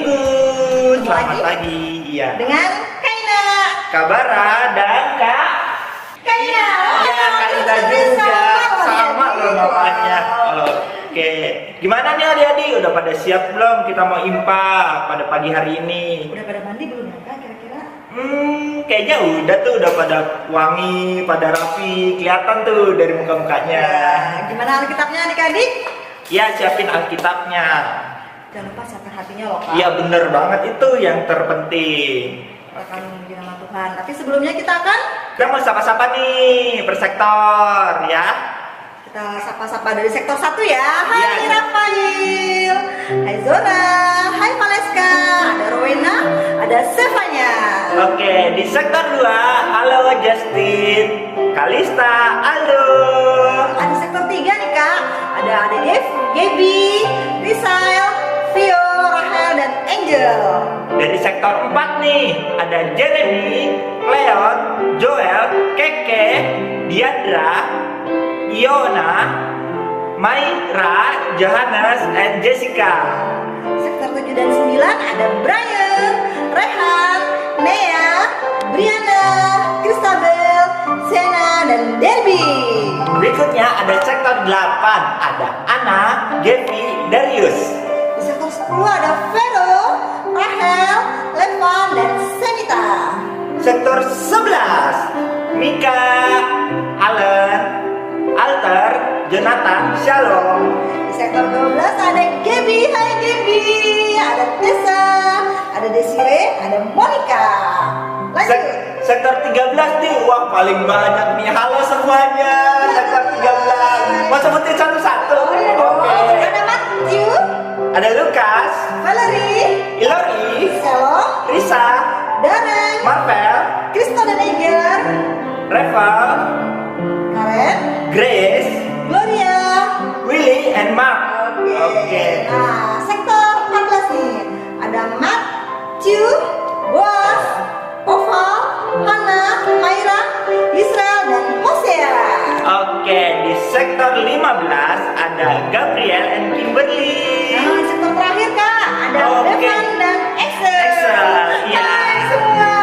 Minggu. Selamat pagi. Iya. Dengan Kaina, Kabara dan Kak Kaina. Ya, Kak Ida juga. Sama loh namanya. Oke. Gimana nih adik-adik? Udah pada siap belum? Kita mau impa pada pagi hari ini. Udah pada mandi belum ya Kak kira-kira? Kayaknya udah tuh, udah pada wangi, pada rapi, kelihatan tuh dari muka-mukanya. Ya, gimana Alkitabnya adik-adik? Ya, siapin Alkitabnya. Jangan lupa siapkan hatinya loh Kak. Iya bener banget, itu yang terpenting. Akan memuji nama Tuhan. Tapi sebelumnya kita mau sapa-sapa nih per sektor ya. Kita sapa-sapa dari sektor 1 ya. Hai Iya. Rafael, hai Zora, hai Valeska, ada Rowena, ada Sevanya. Oke, di sektor 2, halo Justin, Kalista, Aldo. Ada sektor 3 nih Kak. Ada Dev, Gaby, Risael, Vio, Rahel, dan Angel. Dari sektor 4 nih, ada Jeremy, Leon, Joel, Keke, Diandra, Iona, Maira, Johannes, and Jessica. Sektor 7 dan 9 ada Brian, Rehan, Nea, Brianna, Christabel, Sena, dan Derby. Berikutnya ada sektor 8, ada Anna, Gevi, Darius. Di sektor 10 ada Vero, Rahel, Levan, dan Senita. Sektor 11, Mika, Alan, Alter, Jonathan, Shalom. Di sektor 12 ada Gaby, hai Gaby, ada Tessa, ada Desire, ada Monica. Lanjut. Sektor 13 nih, wah paling banyak nih. Halo semuanya, sektor 13. Mau sebutin satu-satu? Oh iya dong. Oke. Ada Matthew, Ada Lukas, Valerie, Ilori, Shalom, Risa, Darren, Marvel, Krista dan Eger, Reva, Karen, Grace, Gloria. Willy, and Mark. Oke. Nah, sektor 14 nih. Ada Matthew, Boaz, Oval, Hannah, Maira, Israel, dan Hosea. Oke, di sektor 15 ada Gabriel and Kimberly. Nah, sektor terakhir Kak, ada Oke. Devan dan Excel. Excel, iya. Hai semua.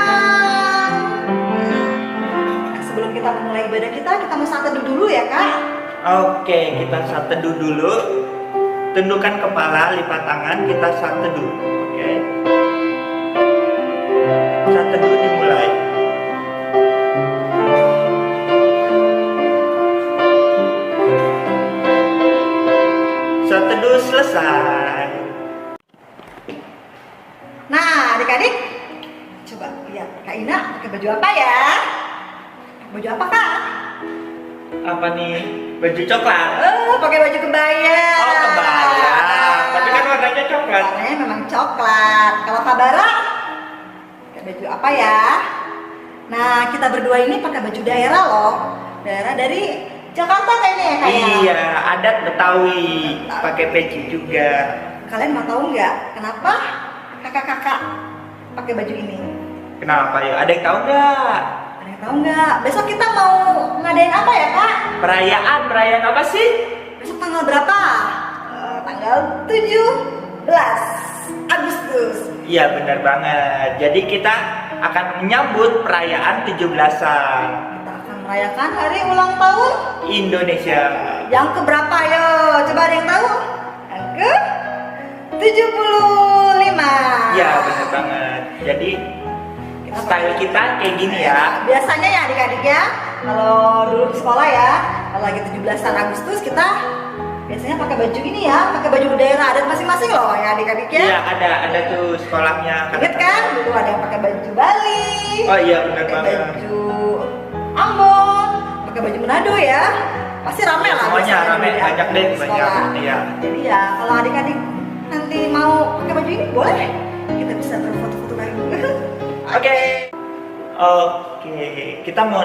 Nah, sebelum kita memulai ibadah kita mau saat teduh dulu ya Kak. Oke, kita saat teduh dulu. Tundukkan kepala, lipat tangan, kita saat teduh. Oke. Saat teduh dimulai. Saat teduh selesai. Nah, adik-adik, coba lihat Kak Ina pakai baju apa ya? Baju apa Kak? Apa nih? Baju coklat. Pakai baju kebaya. Oh, kebaya. Tapi kan warnanya coklat. Warnanya memang coklat. Kalau Kabara, pakai baju apa ya? Nah, kita berdua ini pakai baju daerah loh. Daerah dari Jakarta kayaknya ya Kak ya? Iya, adat Betawi. Pakai peci juga. Kalian mau tahu nggak kenapa kakak-kakak pakai baju ini? Kenapa ya? Ada yang tahu nggak? Ada yang tahu nggak? Besok kita mau ngadain apa ya Kak? Perayaan apa sih? Besok tanggal berapa? Tanggal 17 Agustus. Iya benar banget. Jadi kita akan menyambut perayaan 17-an Kita akan merayakan hari ulang tahun Indonesia. yang keberapa yo? Coba ada yang tahu? Yang ke 75. Iya benar banget. Jadi style kita kayak gini ya. Biasanya ya adik-adik ya, kalau dulu di sekolah ya, kalau lagi 17-an Agustus kita biasanya pakai baju ini ya, pakai baju daerah adat masing-masing loh ya adik-adik ya. Iya ada tuh sekolahnya. Ingat kan? Dulu ada yang pakai baju Bali. Oh iya benar Pakai banget. baju Ambon, pakai baju Manado ya. Pasti rame lah. Semuanya biasanya rame, di banyak deh, sekolah. banyak, iya. Jadi ya kalau adik-adik nanti mau pakai baju ini boleh, kita bisa berfoto-foto lagi. Oke. Kita mau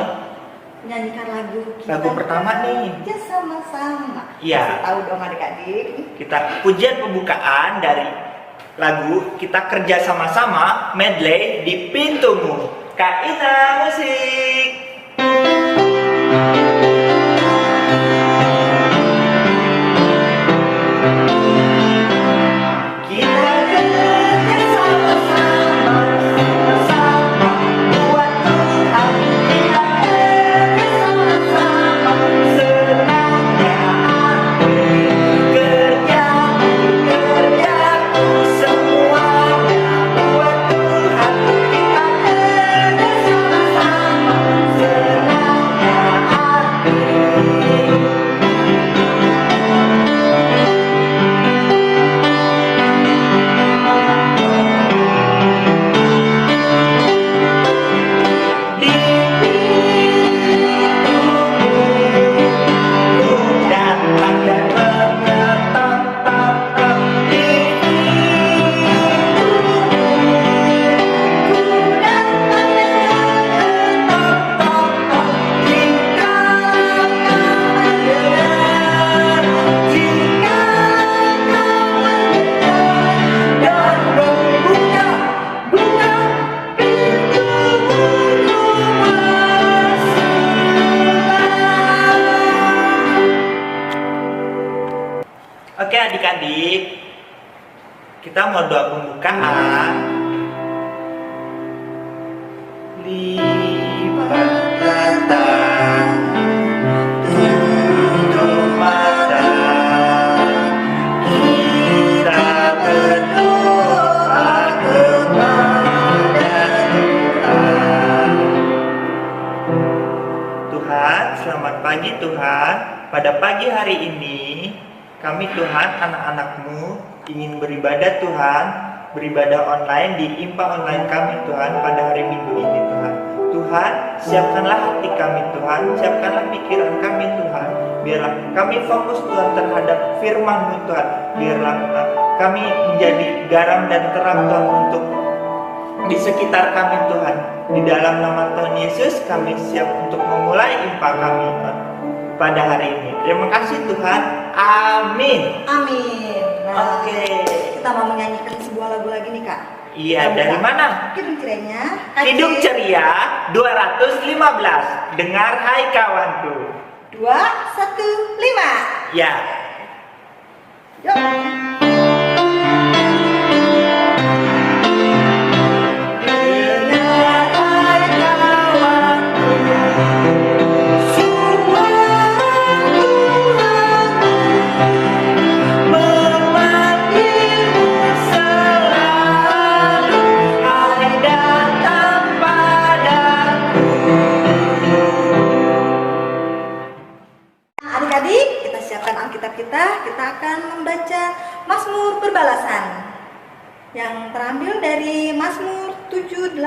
Nyanyikan lagu kita. lagu pertama nih. Ya sama-sama. Iya. Kasih tahu dong adik-adik. Kita pujian pembukaan dari lagu Kita Kerja Sama-sama medley di Pintumu. Kak Ina musik. Kita kerja mau doa pembukaan. Lipatkan tangan, tutup mata, kita berdoa kepada Tuhan. Tuhan, selamat pagi Tuhan. Pada pagi hari ini, kami Tuhan, anak-anak-Mu ingin beribadah Tuhan, beribadah online di IMPA online kami Tuhan pada hari Minggu ini Tuhan. Tuhan, siapkanlah hati kami Tuhan, siapkanlah pikiran kami Tuhan. Biarlah kami fokus Tuhan terhadap firman-Mu Tuhan. Biarlah kami menjadi garam dan terang Tuhan untuk di sekitar kami Tuhan. Di dalam nama Tuhan Yesus kami siap untuk memulai IMPA kami Tuhan pada hari ini. Terima kasih Tuhan. Amin. Amin. Nah, Oke. kita mau menyanyikan sebuah lagu lagi nih Kak. Iya, dari mana? Hidup cerianya. Hidup Ceria 215. Dengar hai kawanku. 2, 1, 5. Ya. Yuk. Adik-adik, kita siapkan Alkitab kita akan membaca Mazmur Berbalasan yang terambil dari Mazmur 78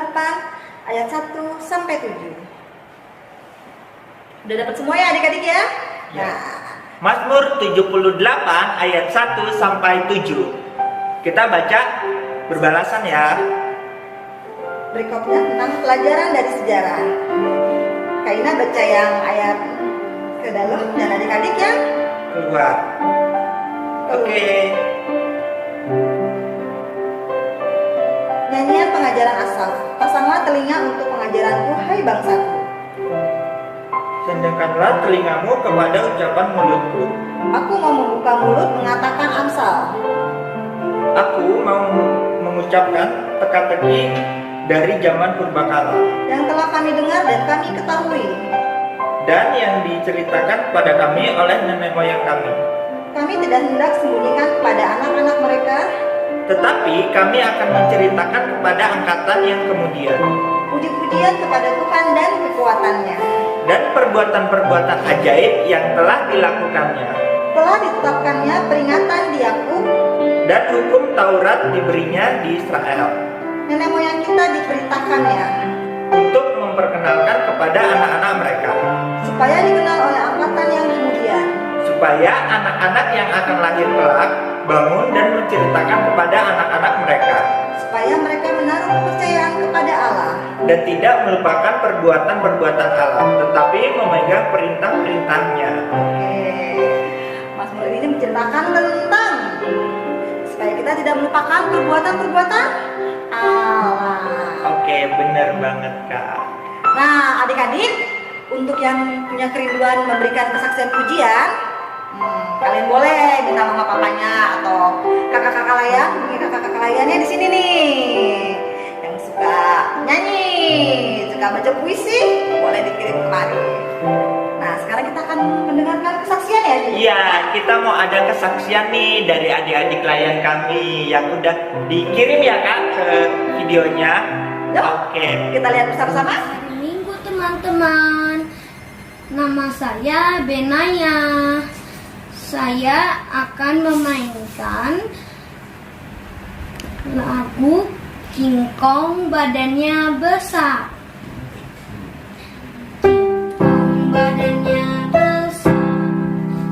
ayat 1 sampai 7. Udah dapat semua ya adik-adik ya? Ya. Nah, Mazmur 78 ayat 1 sampai 7. Kita baca berbalasan ya. berikutnya tentang pelajaran dari sejarah. Kaina baca yang ayat ke dalam dan adik-adik yang Keluar. Oke. Nyanyian pengajaran asal. Pasanglah telinga untuk pengajaranku, hai bangsaku. Sendangkanlah telingamu kepada ucapan mulutku. Aku mau membuka mulut mengatakan amsal. Aku mau mengucapkan teka-teki dari zaman purbakala, Yang telah kami dengar dan kami ketahui. dan yang diceritakan kepada kami oleh nenek moyang kami. Kami tidak hendak sembunyikan kepada anak-anak mereka Tetapi kami akan menceritakan kepada angkatan yang kemudian, puji-pujian kepada Tuhan dan kekuatannya. dan perbuatan-perbuatan ajaib yang telah dilakukannya, Telah ditetapkannya peringatan di Yakub. dan hukum Taurat diberinya di Israel, Nenek moyang kita diperintahkannya, untuk memperkenalkan kepada anak-anak mereka, supaya dikenal oleh angkatan yang kemudian. supaya anak-anak yang akan lahir kelak bangun dan menceritakan kepada anak-anak mereka, Supaya mereka menaruh kepercayaan kepada Allah. dan tidak melupakan perbuatan-perbuatan Allah, tetapi memegang perintah-perintahnya. Oke, Mazmur ini menceritakan tentang supaya kita tidak melupakan perbuatan-perbuatan Allah. Oke, bener banget Kak. Nah, adik-adik, untuk yang punya kerinduan memberikan kesaksian pujian, kalian boleh minta mama papanya atau kakak-kakak layan, mungkin kakak-kakak layannya di sini nih, yang suka nyanyi, suka baca puisi, boleh dikirim kemari. Nah, sekarang kita akan mendengarkan kesaksian ya. Ji? Iya, kita mau ada kesaksian nih dari adik-adik klien kami yang udah dikirim ya Kak ke videonya. Yuk, Oke. kita lihat bersama-sama. Hari Minggu teman-teman. Nama saya Benaya. Saya akan memainkan lagu King Kong badannya besar. King Kong badannya besar,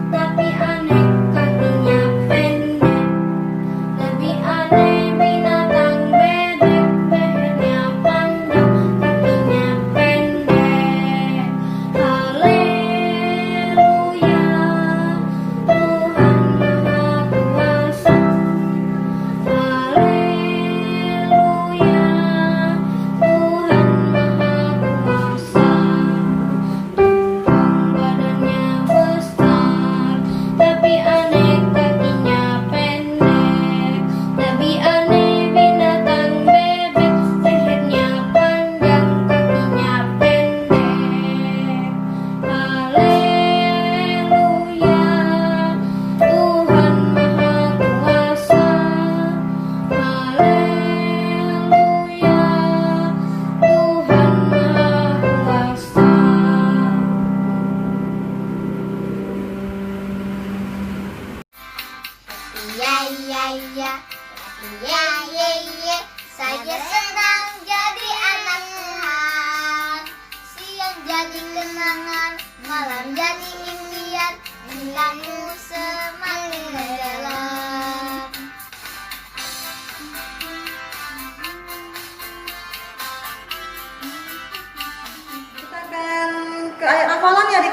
tapi aneh kakinya pendek. Lebih aneh binatang bebek, lehernya panjang, kakinya pendek. Haleluya, Tuhan Maha Kuasa. Haleluya, Tuhan Maha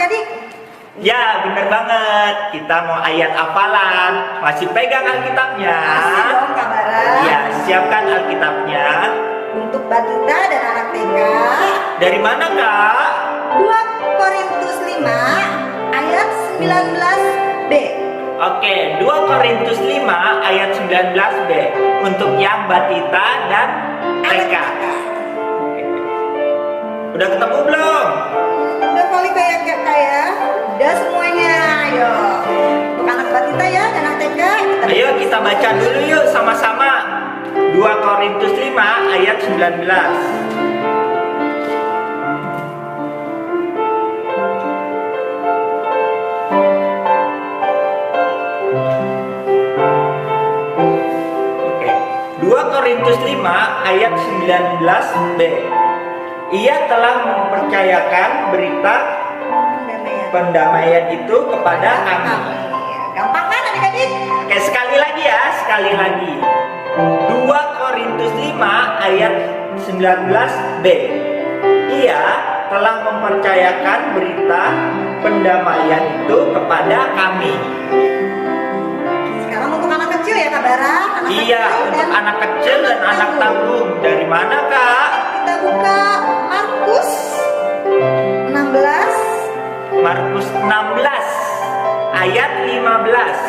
adik-adik? Ya, bener banget. Kita mau ayat hafalan. Masih pegang Alkitabnya? Masih dong Kak Bara. Ya, siapkan Alkitabnya. Untuk Batita dan anak TK, Dari mana, Kak? 2 Korintus 5 ayat 19b. Oke, 2 Korintus 5 ayat 19b. Untuk yang Batita dan TK. Udah ketemu belum? Udah kali kayak udah semuanya. Ayo. Untuk anak Batita ya dan anak TK, Ayo kita baca dulu yuk sama-sama. 2 Korintus 5 ayat 19. Oke. 2 Korintus 5 ayat 19b. Ia telah mempercayakan berita pendamaian itu kepada kami. Gampang kan adik-adik? Oke, sekali lagi ya, sekali lagi. 2 Korintus 5 ayat 19b. Ia telah mempercayakan berita pendamaian itu kepada kami. Sekarang untuk anak kecil ya Kak Bara? Iya, untuk anak kecil dan anak tanggung. Dari mana, Kak? Kita buka Markus 16. Markus 16 ayat 15.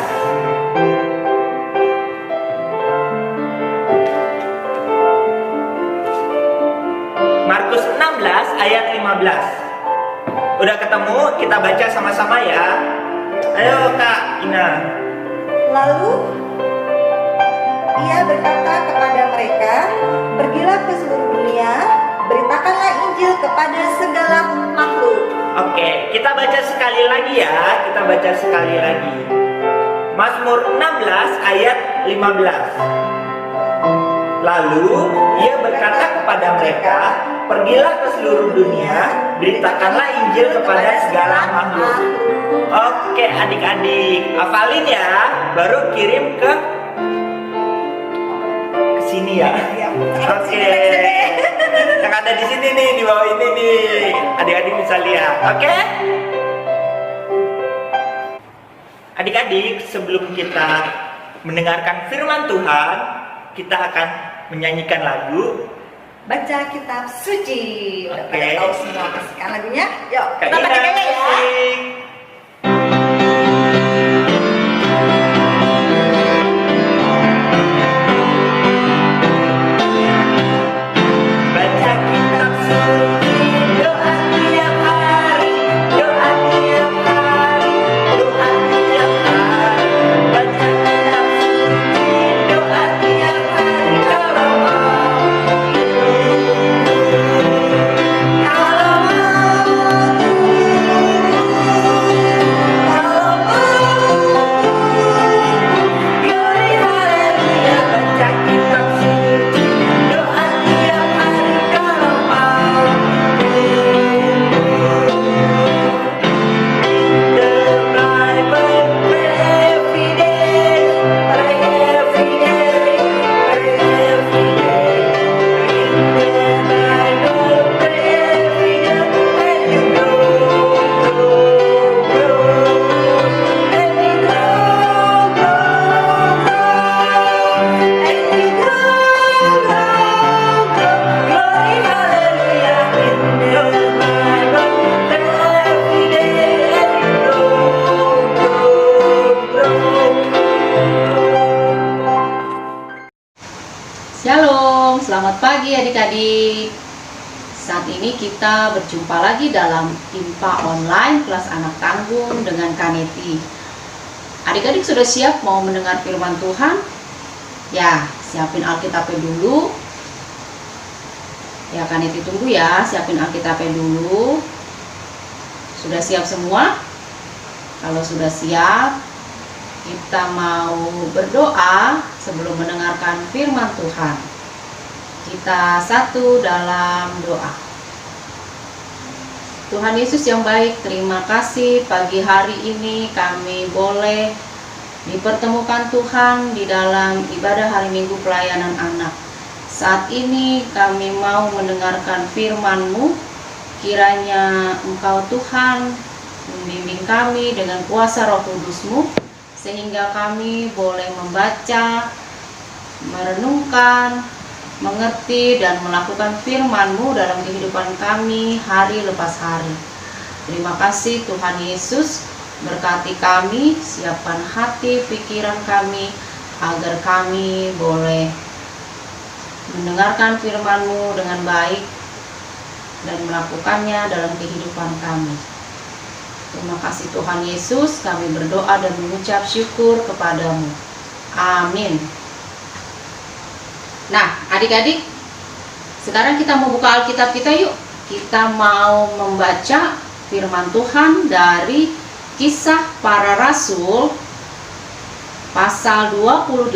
Markus 16 ayat 15. Udah ketemu? Kita baca sama-sama ya. Ayo Kak Ina. Lalu ia berkata kepada mereka, pergilah ke seluruh dunia, beritakanlah Injil kepada segala makhluk. Oke, kita baca sekali lagi ya. Kita baca sekali lagi. Mazmur 16 ayat 15. Lalu ia berkata kepada mereka, pergilah ke seluruh dunia, beritakanlah Injil kepada segala makhluk. Oke adik-adik, hafalin ya, baru kirim ke sini ya. Oke. Yang ada di sini nih, di bawah ini nih. Adik-adik bisa lihat. Oke? Adik-adik, sebelum kita mendengarkan firman Tuhan, kita akan menyanyikan lagu. Baca kitab suci. Udah Oke. pada tahu semua pastikan lagunya. Yuk, Kak kita Ina, pakai ya. musik. Baca kitab suci, doa tiap hari, doa tiap hari, doa tiap hari. Baca kitab suci, doa tiap hari, kalau mau Glory haleluya, baca kitab suci, doa tiap hari kalau mau. The Bible, pray every day, pray every day, pray every day. Read the Bible, pray every day, and you grow, and you grow, and you grow. Glory hallelujah in the Bible, pray every day, and you Shalom, selamat pagi adik-adik. Saat ini kita berjumpa lagi dalam IMPA Online kelas anak tanggung dengan Kaneti. Adik-adik sudah siap mau mendengar firman Tuhan? Ya, siapin Alkitabnya dulu. Ya, Kaneti tunggu ya, siapin Alkitabnya dulu. Sudah siap semua? Kalau sudah siap, kita mau berdoa sebelum mendengarkan firman Tuhan. Kita satu dalam doa. Tuhan Yesus yang baik, terima kasih pagi hari ini kami boleh dipertemukan Tuhan di dalam ibadah hari Minggu pelayanan anak. Saat ini kami mau mendengarkan firman-Mu. Kiranya Engkau Tuhan membimbing kami dengan kuasa Roh Kudus-Mu, sehingga kami boleh membaca, merenungkan, mengerti, dan melakukan firman-Mu dalam kehidupan kami hari lepas hari. Terima kasih Tuhan Yesus, berkati kami, siapkan hati pikiran kami, agar kami boleh mendengarkan firman-Mu dengan baik dan melakukannya dalam kehidupan kami. Terima kasih Tuhan Yesus, kami berdoa dan mengucap syukur kepadamu. Amin. Nah, adik-adik, sekarang kita mau buka Alkitab kita yuk. Kita mau membaca firman Tuhan dari Kisah Para Rasul pasal 28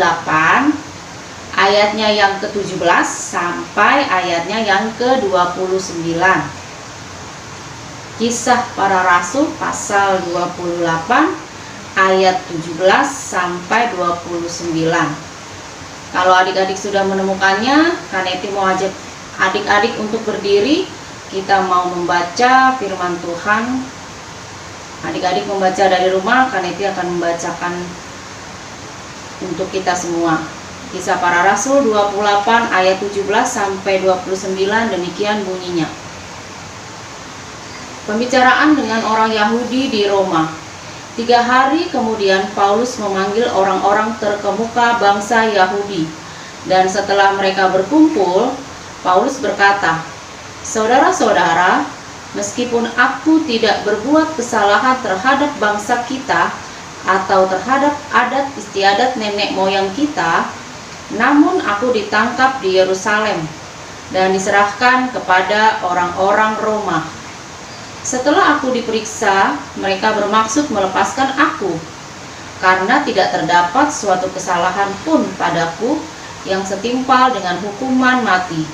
ayatnya yang ke-17 sampai ayatnya yang ke-29. Kisah Para Rasul pasal 28 ayat 17 sampai 29. Kalau adik-adik sudah menemukannya, Kaneti mau ajak adik-adik untuk berdiri. Kita mau membaca firman Tuhan. Adik-adik membaca dari rumah, Kaneti akan membacakan untuk kita semua. Kisah Para Rasul 28 ayat 17 sampai 29, demikian bunyinya. Pembicaraan dengan orang Yahudi di Roma. 3 hari kemudian Paulus memanggil orang-orang terkemuka bangsa Yahudi, dan setelah mereka berkumpul, Paulus berkata, "Saudara-saudara, meskipun aku tidak berbuat kesalahan terhadap bangsa kita atau terhadap adat istiadat nenek moyang kita, namun aku ditangkap di Yerusalem dan diserahkan kepada orang-orang Roma. Setelah aku diperiksa, mereka bermaksud melepaskan aku, karena tidak terdapat suatu kesalahan pun padaku yang setimpal dengan hukuman mati.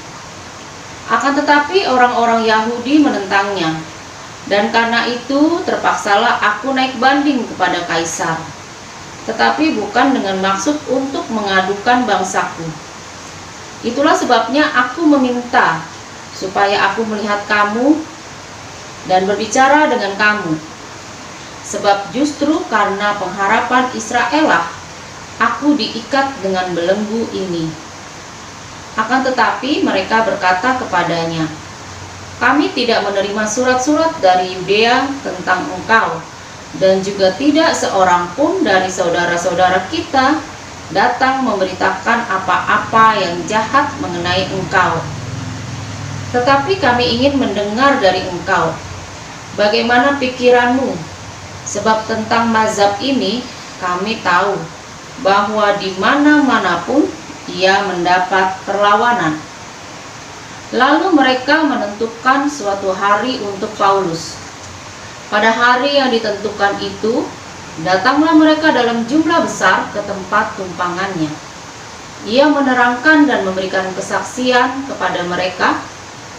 Akan tetapi orang-orang Yahudi menentangnya, dan karena itu terpaksalah aku naik banding kepada Kaisar, tetapi bukan dengan maksud untuk mengadukan bangsaku. Itulah sebabnya aku meminta supaya aku melihat kamu dan berbicara dengan kamu, sebab justru karena pengharapan Israel lah aku diikat dengan belenggu ini." Akan tetapi mereka berkata kepadanya, "Kami tidak menerima surat-surat dari Yudea tentang engkau, dan juga tidak seorang pun dari saudara-saudara kita datang memberitakan apa-apa yang jahat mengenai engkau. Tetapi kami ingin mendengar dari engkau bagaimana pikiranmu, sebab tentang mazhab ini kami tahu bahwa di mana-manapun ia mendapat perlawanan." Lalu mereka menentukan suatu hari untuk Paulus. Pada hari yang ditentukan itu, datanglah mereka dalam jumlah besar ke tempat tumpangannya. Ia menerangkan dan memberikan kesaksian kepada mereka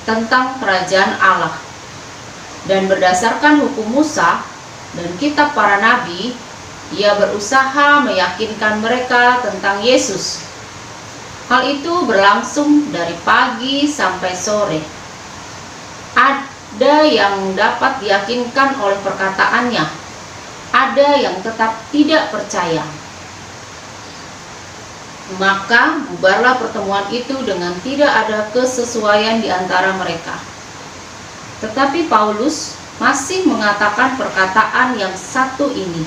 tentang kerajaan Allah. Dan berdasarkan hukum Musa dan kitab para nabi, ia berusaha meyakinkan mereka tentang Yesus. Hal itu berlangsung dari pagi sampai sore. Ada yang dapat diyakinkan oleh perkataannya, ada yang tetap tidak percaya. Maka bubarlah pertemuan itu dengan tidak ada kesesuaian di antara mereka. Tetapi Paulus masih mengatakan perkataan yang satu ini.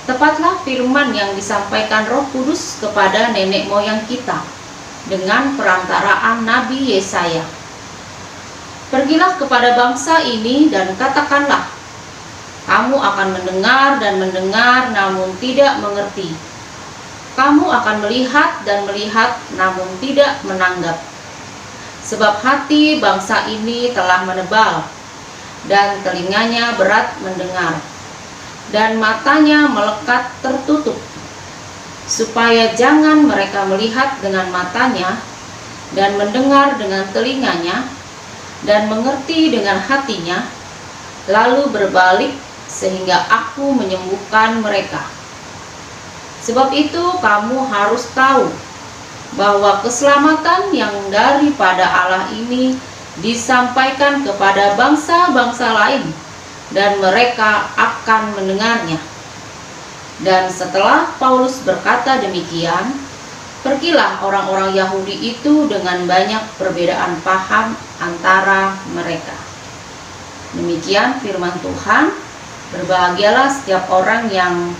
Tepatlah firman yang disampaikan Roh Kudus kepada nenek moyang kita dengan perantaraan Nabi Yesaya. "Pergilah kepada bangsa ini dan katakanlah, kamu akan mendengar dan mendengar namun tidak mengerti. Kamu akan melihat dan melihat namun tidak menanggap. Sebab hati bangsa ini telah menebal, dan telinganya berat mendengar, dan matanya melekat tertutup, supaya jangan mereka melihat dengan matanya, dan mendengar dengan telinganya, dan mengerti dengan hatinya, lalu berbalik sehingga aku menyembuhkan mereka. Sebab itu kamu harus tahu bahwa keselamatan yang daripada Allah ini disampaikan kepada bangsa-bangsa lain dan mereka akan mendengarnya. Dan setelah Paulus berkata demikian, pergilah orang-orang Yahudi itu dengan banyak perbedaan paham antara mereka. Demikian firman Tuhan. Berbahagialah setiap orang yang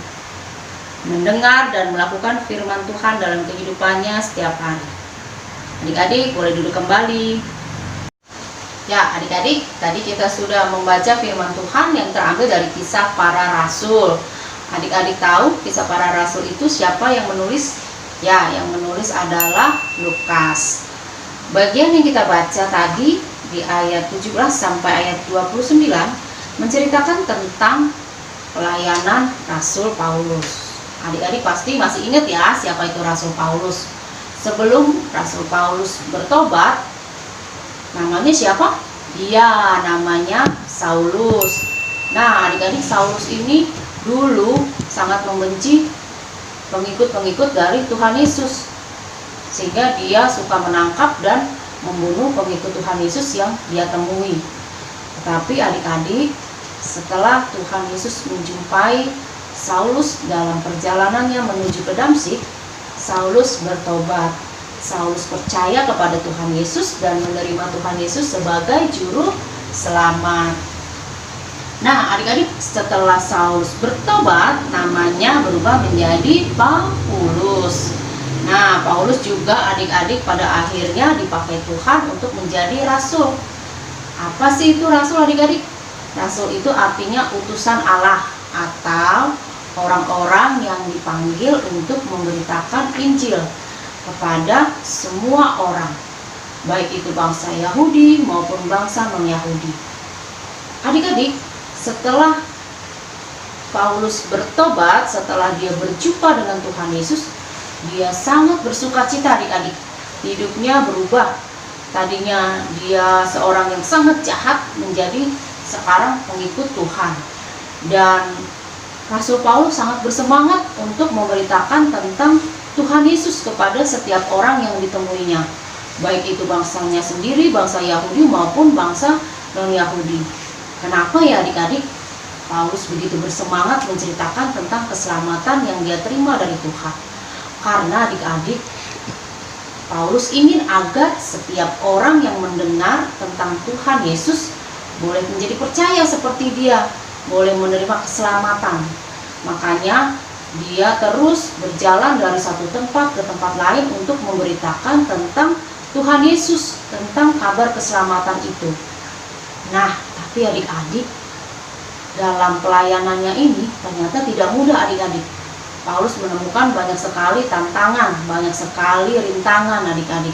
mendengar dan melakukan firman Tuhan dalam kehidupannya setiap hari. Adik-adik boleh duduk kembali. Ya, adik-adik, tadi kita sudah membaca firman Tuhan yang terambil dari Kisah Para Rasul. Adik-adik tahu Kisah Para Rasul itu siapa yang menulis? Ya, yang menulis adalah Lukas. Bagian yang kita baca tadi di ayat 17 sampai ayat 29 menceritakan tentang pelayanan Rasul Paulus. Adik-adik pasti masih ingat ya siapa itu Rasul Paulus. Sebelum Rasul Paulus bertobat, namanya siapa? Dia namanya Saulus. Nah, adik-adik, Saulus ini dulu sangat membenci pengikut-pengikut dari Tuhan Yesus, sehingga dia suka menangkap dan membunuh pengikut Tuhan Yesus yang dia temui. Tetapi adik-adik, setelah Tuhan Yesus menjumpai Saulus dalam perjalanannya menuju ke Damsyik, Saulus bertobat. Saulus percaya kepada Tuhan Yesus dan menerima Tuhan Yesus sebagai juru selamat. Nah, adik-adik, setelah Saulus bertobat, namanya berubah menjadi Paulus. Nah, Paulus juga adik-adik pada akhirnya dipakai Tuhan untuk menjadi rasul. Apa sih itu rasul, adik-adik? Rasul itu artinya utusan Allah atau orang-orang yang dipanggil untuk memberitakan Injil kepada semua orang, baik itu bangsa Yahudi maupun bangsa non-Yahudi. Adik-adik, setelah Paulus bertobat, setelah dia berjumpa dengan Tuhan Yesus, dia sangat bersukacita, adik-adik. Hidupnya berubah. Tadinya dia seorang yang sangat jahat menjadi sekarang pengikut Tuhan. Dan Rasul Paulus sangat bersemangat untuk memberitakan tentang Tuhan Yesus kepada setiap orang yang ditemuinya, baik itu bangsanya sendiri, bangsa Yahudi maupun bangsa non-Yahudi. Kenapa ya adik-adik Paulus begitu bersemangat menceritakan tentang keselamatan yang dia terima dari Tuhan? Karena adik-adik, Paulus ingin agar setiap orang yang mendengar tentang Tuhan Yesus boleh menjadi percaya seperti dia, boleh menerima keselamatan. Makanya dia terus berjalan dari satu tempat ke tempat lain untuk memberitakan tentang Tuhan Yesus, tentang kabar keselamatan itu. Nah, tapi adik-adik, dalam pelayanannya ini ternyata tidak mudah, adik-adik. Paulus menemukan banyak sekali tantangan, banyak sekali rintangan, adik-adik.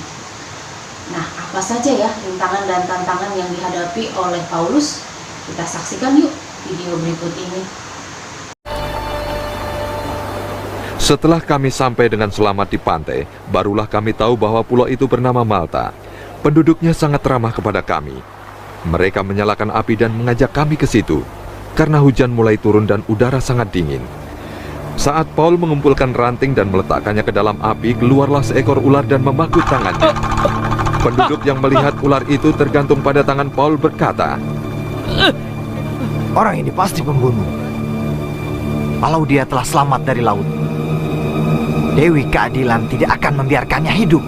Nah, apa saja ya rintangan dan tantangan yang dihadapi oleh Paulus? Kita saksikan yuk video berikut ini. Setelah kami sampai dengan selamat di pantai, barulah kami tahu bahwa pulau itu bernama Malta. Penduduknya sangat ramah kepada kami. Mereka menyalakan api dan mengajak kami ke situ, karena hujan mulai turun dan udara sangat dingin. Saat Paul mengumpulkan ranting dan meletakkannya ke dalam api, keluarlah seekor ular dan memakut tangannya. Penduduk yang melihat ular itu tergantung pada tangan Paul berkata, "Orang ini pasti pembunuh. Kalau dia telah selamat dari laut, Dewi Keadilan tidak akan membiarkannya hidup."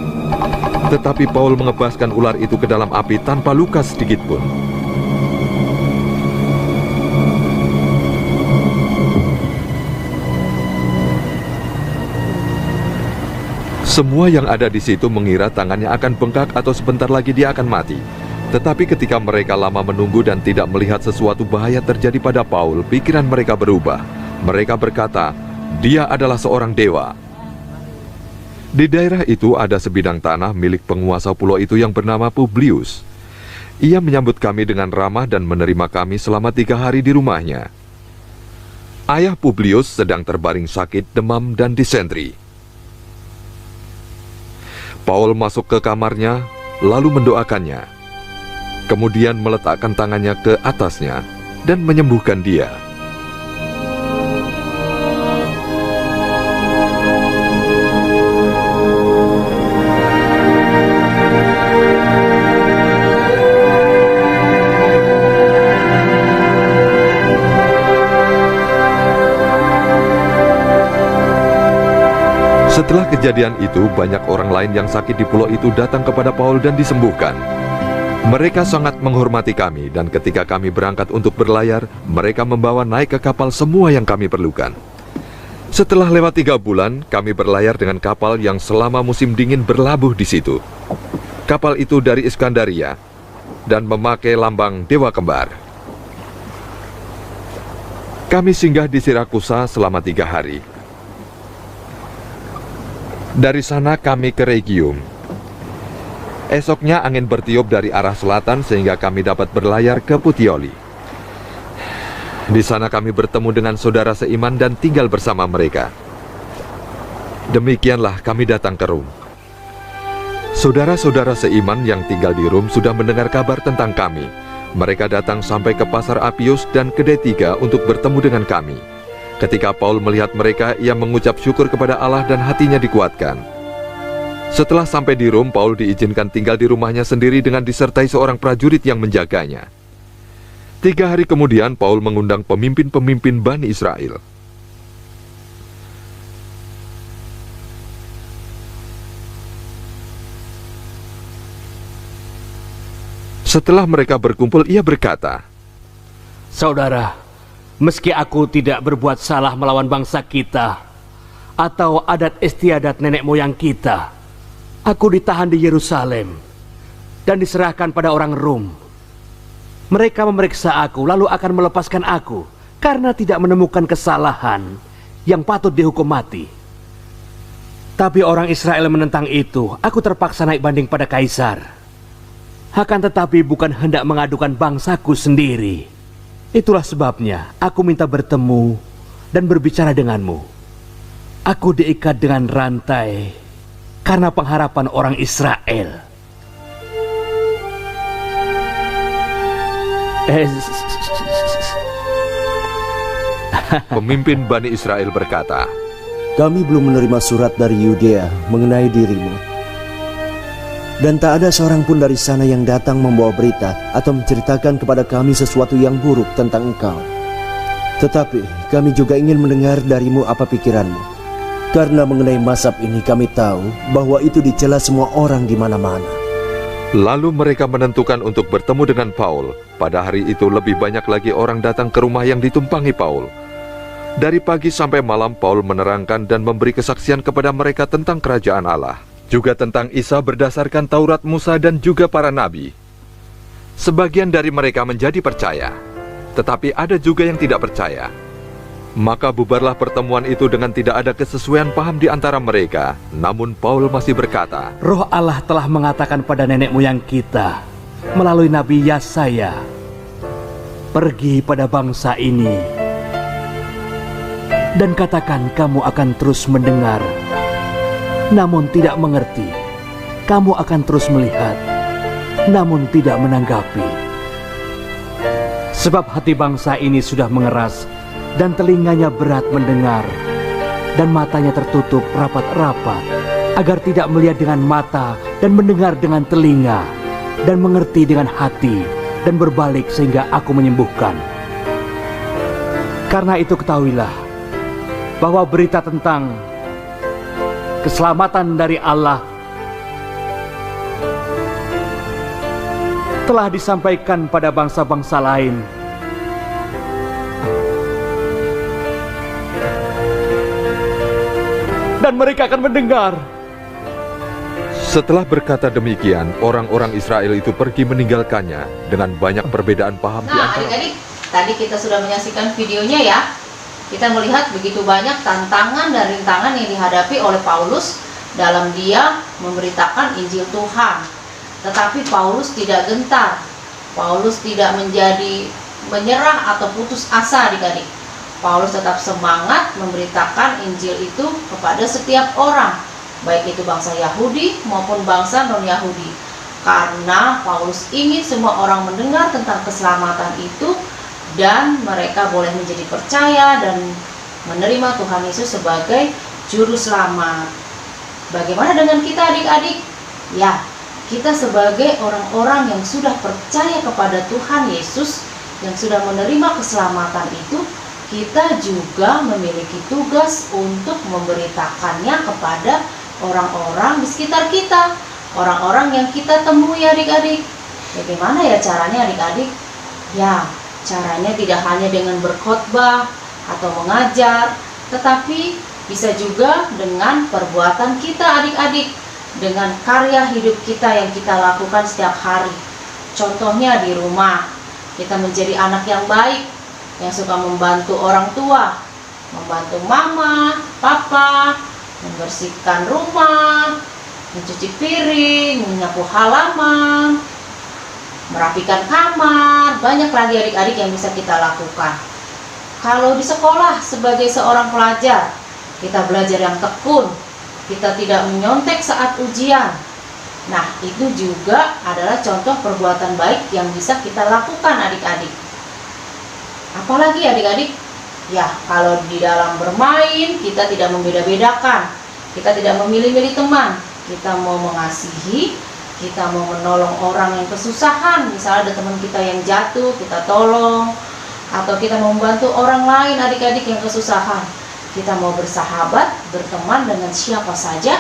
Tetapi Paul mengebaskan ular itu ke dalam api tanpa luka sedikit pun. Semua yang ada di situ mengira tangannya akan bengkak atau sebentar lagi dia akan mati. Tetapi ketika mereka lama menunggu dan tidak melihat sesuatu bahaya terjadi pada Paul, pikiran mereka berubah. Mereka berkata, "Dia adalah seorang dewa." Di daerah itu ada sebidang tanah milik penguasa pulau itu yang bernama Publius. Ia menyambut kami dengan ramah dan menerima kami selama 3 hari di rumahnya. Ayah Publius sedang terbaring sakit, demam, dan disentri. Paul masuk ke kamarnya, lalu mendoakannya. Kemudian meletakkan tangannya ke atasnya dan menyembuhkan dia. Setelah kejadian itu, banyak orang lain yang sakit di pulau itu datang kepada Paul dan disembuhkan. Mereka sangat menghormati kami, dan ketika kami berangkat untuk berlayar, mereka membawa naik ke kapal semua yang kami perlukan. Setelah lewat 3 bulan, kami berlayar dengan kapal yang selama musim dingin berlabuh di situ. Kapal itu dari Iskandaria dan memakai lambang Dewa Kembar. Kami singgah di Sirakusa selama 3 hari. Dari sana kami ke Rhegium. Esoknya angin bertiup dari arah selatan sehingga kami dapat berlayar ke Puteoli. Di sana kami bertemu dengan saudara seiman dan tinggal bersama mereka. Demikianlah kami datang ke Rom. Saudara-saudara seiman yang tinggal di Rom sudah mendengar kabar tentang kami. Mereka datang sampai ke pasar Apius dan ke D3 untuk bertemu dengan kami. Ketika Paul melihat mereka, ia mengucap syukur kepada Allah dan hatinya dikuatkan. Setelah sampai di Rom, Paul diizinkan tinggal di rumahnya sendiri dengan disertai seorang prajurit yang menjaganya. 3 hari kemudian, Paul mengundang pemimpin-pemimpin Bani Israel. Setelah mereka berkumpul, ia berkata, Saudara, meski aku tidak berbuat salah melawan bangsa kita atau adat istiadat nenek moyang kita, aku ditahan di Yerusalem dan diserahkan pada orang Rom. Mereka memeriksa aku lalu akan melepaskan aku karena tidak menemukan kesalahan yang patut dihukum mati. Tapi orang Israel menentang itu. Aku terpaksa naik banding pada kaisar. Akan tetapi bukan hendak mengadukan bangsaku sendiri. Itulah sebabnya aku minta bertemu dan berbicara denganmu. Aku diikat dengan rantai karena pengharapan orang Israel. Pemimpin Bani Israel berkata, Kami belum menerima surat dari Yudea mengenai dirimu. Dan tak ada seorang pun dari sana yang datang membawa berita atau menceritakan kepada kami sesuatu yang buruk tentang engkau. Tetapi kami juga ingin mendengar darimu apa pikiranmu. Karena mengenai mazhab ini kami tahu bahwa itu dicela semua orang di mana-mana. Lalu mereka menentukan untuk bertemu dengan Paul. Pada hari itu lebih banyak lagi orang datang ke rumah yang ditumpangi Paul. Dari pagi sampai malam Paul menerangkan dan memberi kesaksian kepada mereka tentang kerajaan Allah. Juga tentang Isa berdasarkan Taurat Musa dan juga para nabi. Sebagian dari mereka menjadi percaya, tetapi ada juga yang tidak percaya. Maka bubarlah pertemuan itu dengan tidak ada kesesuaian paham di antara mereka. Namun Paul masih berkata, Roh Allah telah mengatakan pada nenek moyang kita melalui Nabi Yesaya, pergi pada bangsa ini dan katakan kamu akan terus mendengar, namun tidak mengerti. Kamu akan terus melihat, namun tidak menanggapi. Sebab hati bangsa ini sudah mengeras, dan telinganya berat mendengar, dan matanya tertutup rapat-rapat, agar tidak melihat dengan mata, dan mendengar dengan telinga, dan mengerti dengan hati, dan berbalik sehingga aku menyembuhkan. Karena itu ketahuilah, bahwa berita tentang keselamatan dari Allah telah disampaikan pada bangsa-bangsa lain. Dan mereka akan mendengar. setelah berkata demikian, orang-orang Israel itu pergi meninggalkannya dengan banyak perbedaan paham di Nah, antara. adik-adik, tadi kita sudah menyaksikan videonya ya. Kita melihat begitu banyak tantangan dan rintangan yang dihadapi oleh Paulus dalam dia memberitakan Injil Tuhan. Tetapi Paulus tidak gentar. Paulus tidak menjadi menyerah atau putus asa adik-adik. Paulus tetap semangat memberitakan Injil itu kepada setiap orang, baik itu bangsa Yahudi maupun bangsa non-Yahudi. Karena Paulus ingin semua orang mendengar tentang keselamatan itu dan mereka boleh menjadi percaya dan menerima Tuhan Yesus sebagai juru selamat. Bagaimana dengan kita adik-adik? Ya, kita sebagai orang-orang yang sudah percaya kepada Tuhan Yesus, yang sudah menerima keselamatan itu, kita juga memiliki tugas untuk memberitakannya kepada orang-orang di sekitar kita, orang-orang yang kita temui adik-adik. Bagaimana ya caranya adik-adik? Ya, caranya tidak hanya dengan berkhotbah atau mengajar, tetapi bisa juga dengan perbuatan kita adik-adik, dengan karya hidup kita yang kita lakukan setiap hari. Contohnya di rumah, kita menjadi anak yang baik, yang suka membantu orang tua, membantu mama, papa, membersihkan rumah, mencuci piring, menyapu halaman, merapikan kamar. Banyak lagi adik-adik yang bisa kita lakukan. Kalau di sekolah sebagai seorang pelajar, kita belajar yang tekun, kita tidak menyontek saat ujian. Nah, itu juga adalah contoh perbuatan baik yang bisa kita lakukan adik-adik. Apalagi adik-adik? Ya, kalau di dalam bermain kita tidak membeda-bedakan, kita tidak memilih-milih teman, kita mau mengasihi, kita mau menolong orang yang kesusahan. Misalnya ada teman kita yang jatuh, kita tolong, atau kita mau membantu orang lain adik-adik yang kesusahan. Kita mau bersahabat, berteman dengan siapa saja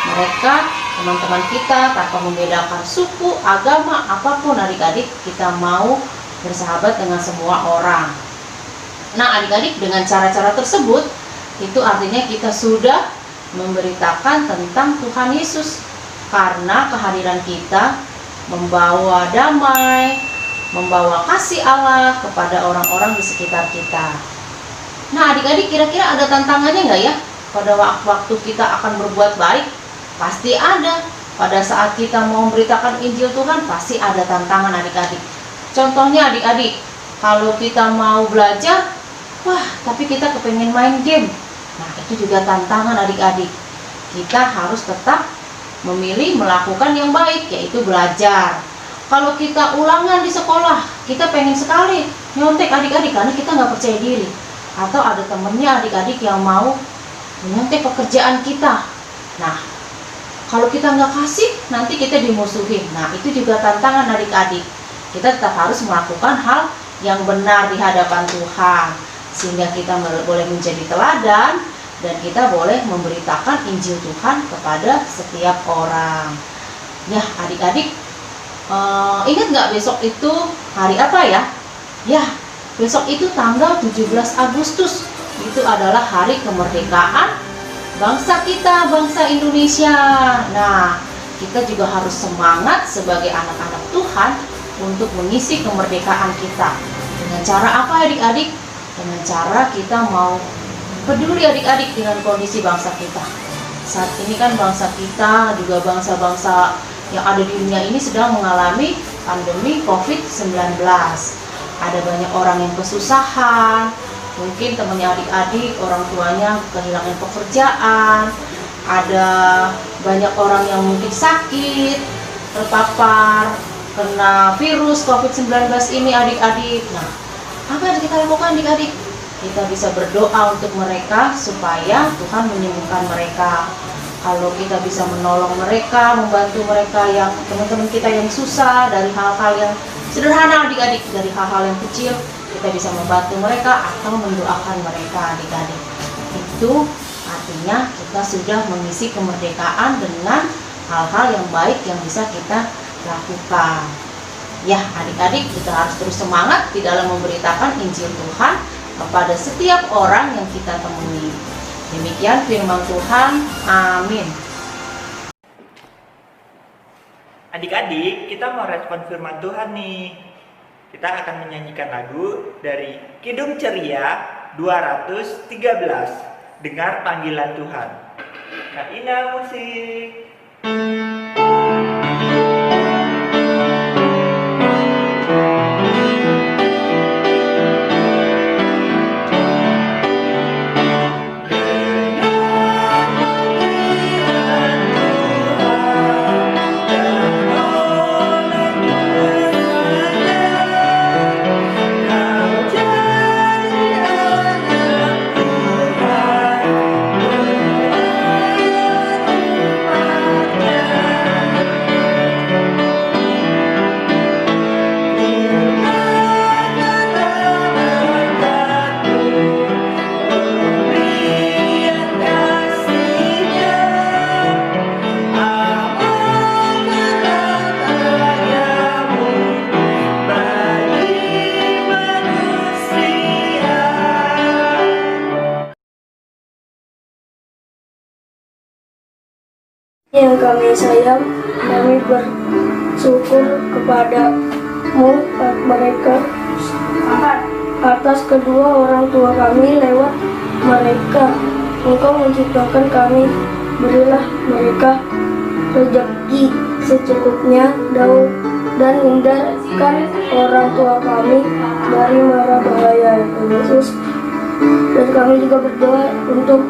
mereka, teman-teman kita, tanpa membedakan suku, agama, apapun adik-adik, kita mau bersahabat dengan semua orang. Nah adik-adik, dengan cara-cara tersebut, itu artinya kita sudah memberitakan tentang Tuhan Yesus. Karena kehadiran kita membawa damai, membawa kasih Allah kepada orang-orang di sekitar kita. Nah adik-adik, kira-kira ada tantangannya nggak ya? Pada waktu kita akan berbuat baik, pasti ada. Pada saat kita mau memberitakan Injil Tuhan, pasti ada tantangan adik-adik. Contohnya adik-adik, kalau kita mau belajar, wah tapi kita kepengen main game. Nah itu juga tantangan adik-adik. Kita harus tetap memilih melakukan yang baik, yaitu belajar. Kalau kita ulangan di sekolah, kita pengen sekali nyontek adik-adik karena kita nggak percaya diri. Atau ada temennya adik-adik yang mau menyontek pekerjaan kita. Nah, kalau kita nggak kasih, nanti kita dimusuhin. Nah, itu juga tantangan adik-adik. Kita tetap harus melakukan hal yang benar di hadapan Tuhan, sehingga kita boleh menjadi teladan dan kita boleh memberitakan Injil Tuhan kepada setiap orang. Ya, adik-adik, ingat nggak besok itu hari apa ya? Ya, besok itu tanggal 17 Agustus. Itu adalah hari kemerdekaan bangsa kita, bangsa Indonesia. Nah, kita juga harus semangat sebagai anak-anak Tuhan untuk mengisi kemerdekaan kita. Dengan cara apa adik-adik? Dengan cara kita mau peduli adik-adik dengan kondisi bangsa kita. Saat ini kan bangsa kita, juga bangsa-bangsa yang ada di dunia ini sedang mengalami pandemi COVID-19. Ada banyak orang yang kesusahan, mungkin temannya adik-adik, orang tuanya kehilangan pekerjaan, ada banyak orang yang mungkin sakit, terpapar, kena virus COVID-19 ini adik-adik. Nah, apa yang kita lakukan adik-adik? Kita bisa berdoa untuk mereka supaya Tuhan menyembuhkan mereka. Kalau kita bisa menolong mereka, membantu mereka yang teman-teman kita yang susah dari hal-hal yang sederhana adik-adik, dari hal-hal yang kecil, kita bisa membantu mereka atau mendoakan mereka adik-adik. Itu artinya kita sudah mengisi kemerdekaan dengan hal-hal yang baik yang bisa kita lakukan. Ya adik-adik, kita harus terus semangat di dalam memberitakan Injil Tuhan kepada setiap orang yang kita temui. Demikian firman Tuhan. Amin. Adik-adik, kita mau respon firman Tuhan nih. Kita akan menyanyikan lagu dari Kidung Ceria 213, Dengar Panggilan Tuhan. Kak Ina musik. Tuhan Yang kami sayang, kami bersyukur kepadamu mereka atas kedua orang tua kami lewat mereka. Engkau menciptakan kami, berilah mereka rezeki secukupnya dan hindarkan orang tua kami dari mara bahaya ya Yesus. Dan kami juga berdoa untuk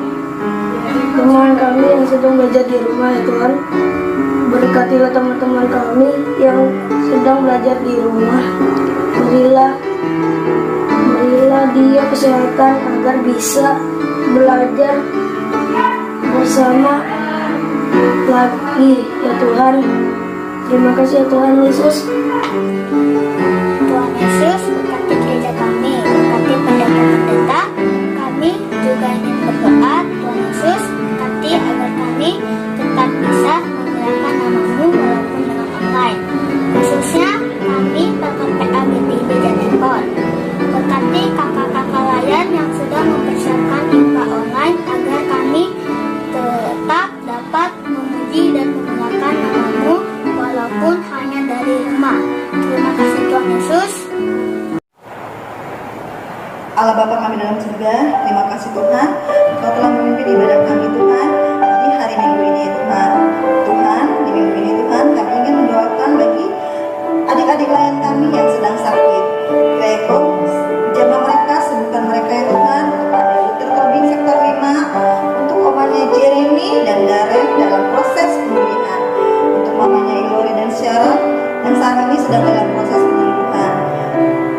teman kami yang sedang belajar di rumah ya Tuhan. Berkatilah teman-teman kami yang sedang belajar di rumah. Berilah dia kesehatan agar bisa belajar bersama lagi ya Tuhan. Terima kasih ya Tuhan Yesus. Tuhan Yesus berkati gereja kami, berkati pendeta-pendeta. Kami juga ingin berdoa, Tuhan Yesus berkati agar kami tetap bisa memuliakan nama-Mu walaupun dengan online. Khususnya kami PKPA BPIB Jatinegara. Berkati kakak-kakak layan yang sudah mempersiapkan IPA online agar kami tetap dapat memuji dan memuliakan nama-Mu walaupun hanya dari rumah. Terima kasih Tuhan Yesus. Allah Bapa kami dalam surga, terima kasih Tuhan, Engkau telah memimpin ibadah kami Tuhan di hari Minggu ini Tuhan. Tuhan, di minggu ini Tuhan, kami ingin mendoakan bagi adik-adik layan kami yang sedang sakit. Kiranya Kau jamah mereka, sembuhkan mereka ya Tuhan. Ada Luther Tobing sektor 5, untuk omanya Jeremy dan Darren dalam proses pemulihan. Untuk mamanya Ilori dan Sharon yang saat ini sedang dalam proses penyembuhan.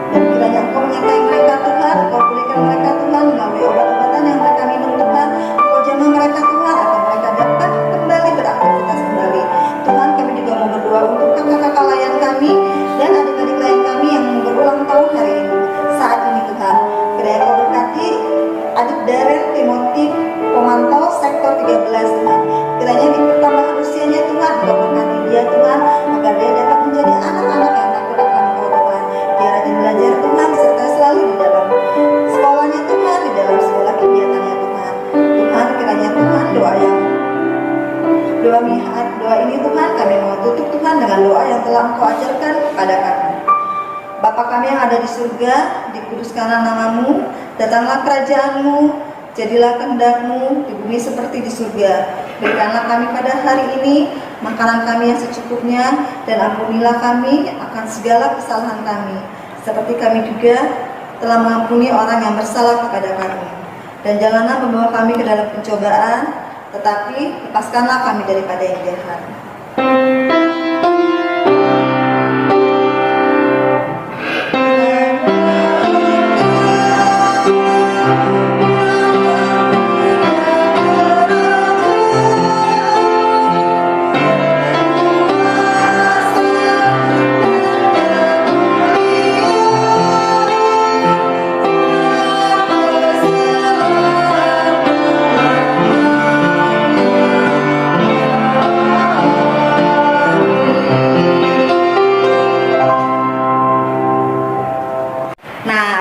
Dan kiranya Engkau menyertai mereka Tuhan, Engkau pulihkan mereka Tuhan melalui obat-obatan yang mereka minum Tuhan. Engkau jamah mereka Tuhan agar mereka dapat kembali beraktivitas kembali. Tuhan, kami juga mau berdoa untuk kakak-kakak layan kami dan adik-adik layan kami yang berulang tahun hari ini. Saat ini Tuhan, kiranya Kau berkati adik Darren Timothy pemantau sektor 13 Tuhan. Kiranya di pertambahan usianya Tuhan, Engkau berkati dia Tuhan agar dia dapat menjadi anak-anak yang takut akan Engkau Tuhan. Dia rajin belajar Tuhan serta selalu di dalam sekolahnya Tuhan, di dalam sekolah kegiatannya Tuhan. Tuhan, kiranya Tuhan doa ini Tuhan kami mau tutup Tuhan dengan doa yang telah Engkau ajarkan kepada kami. Bapa kami yang ada di surga, dikuduskanlah nama-Mu, datanglah kerajaan-Mu, jadilah kehendak-Mu di bumi seperti di surga. Berikanlah kami pada hari ini makanan kami yang secukupnya, dan ampunilah kami akan segala kesalahan kami, seperti kami juga telah mengampuni orang yang bersalah kepada kami. Dan janganlah membawa kami ke dalam pencobaan, tetapi lepaskanlah kami daripada yang jahat.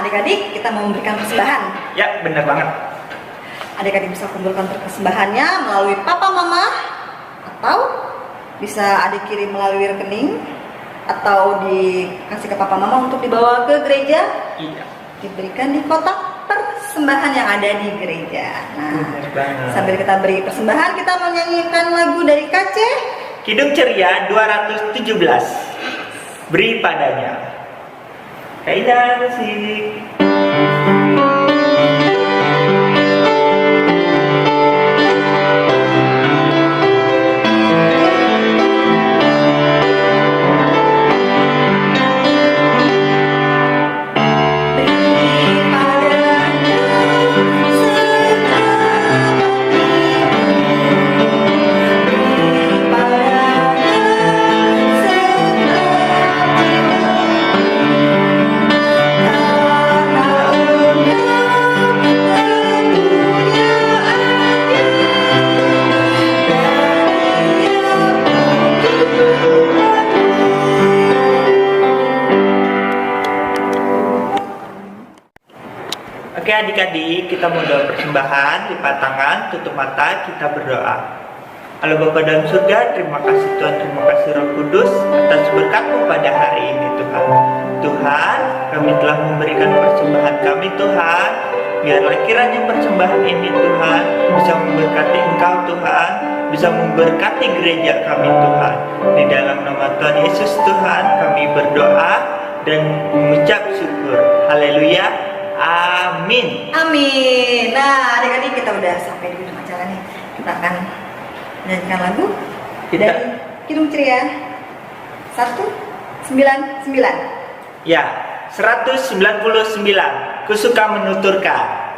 Adik-adik, kita mau memberikan persembahan. Ya, benar banget. Adik-adik bisa kumpulkan persembahannya melalui papa mama, atau bisa adik kirim melalui rekening, atau dikasih ke papa mama untuk dibawa ke gereja. Iya. Diberikan di kotak persembahan yang ada di gereja. Nah, Benar banget. sambil kita beri persembahan, kita menyanyikan lagu dari KC Kidung Ceria 217. Beri padanya. Kaidah musik. Oke adik-adik, kita mau doa persembahan, lipat tangan, tutup mata, kita berdoa. Allah Bapa dalam surga, terima kasih Tuhan, terima kasih Roh Kudus atas berkat-Mu pada hari ini Tuhan. Tuhan, kami telah memberikan persembahan kami Tuhan. Biarlah kiranya persembahan ini Tuhan bisa memberkati Engkau Tuhan, bisa memberkati gereja kami Tuhan. Di dalam nama Tuhan Yesus Tuhan kami berdoa dan mengucap syukur. Haleluya. Amin. Amin. Nah, adik-adik kita udah sampai di ujung acara nih. Kita akan menyanyikan lagu dari Kidung Ceria 199. Ya, 199. Ku suka menuturkan.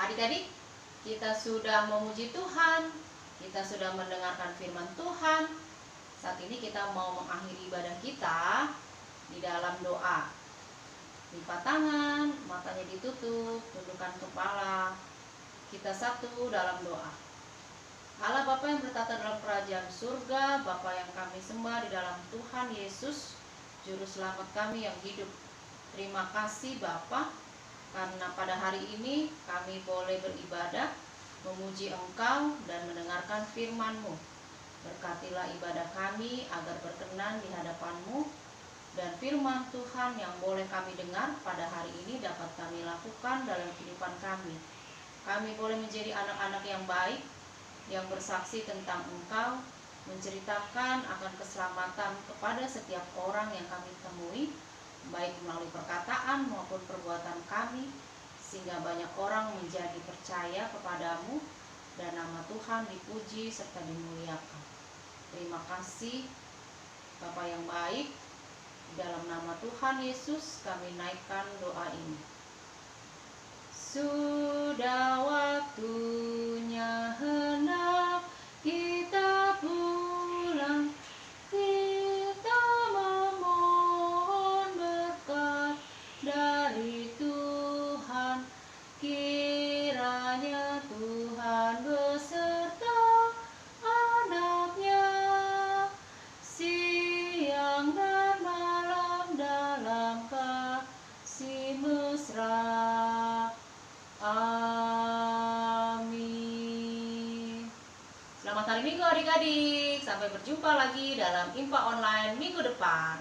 Adik-adik, kita sudah memuji Tuhan, kita sudah mendengarkan firman Tuhan. Saat ini kita mau mengakhiri ibadah kita di dalam doa. Lipat tangan, matanya ditutup, tundukkan kepala. Kita satu dalam doa. Allah Bapa yang bertata dalam kerajaan surga, Bapa yang kami sembah di dalam Tuhan Yesus, Juru Selamat kami yang hidup. Terima kasih Bapa, karena pada hari ini kami boleh beribadah, memuji Engkau dan mendengarkan firman-Mu. Berkatilah ibadah kami agar berkenan di hadapan-Mu, dan firman Tuhan yang boleh kami dengar pada hari ini dapat kami lakukan dalam kehidupan kami. Kami boleh menjadi anak-anak yang baik, yang bersaksi tentang Engkau, menceritakan akan keselamatan kepada setiap orang yang kami temui, baik melalui perkataan maupun perbuatan kami, sehingga banyak orang menjadi percaya kepadamu dan nama Tuhan dipuji serta dimuliakan. Terima kasih Bapa yang baik, dalam nama Tuhan Yesus kami naikkan doa ini. Sudah waktunya hendak kita pulang, kita memohon berkat dari Tuhan. Kiranya Tuhan beserta anak-Nya siang dan malam dalam kasih mesra. Amin. Selamat hari Minggu adik-adik. Sampai berjumpa lagi dalam Impa Online minggu depan.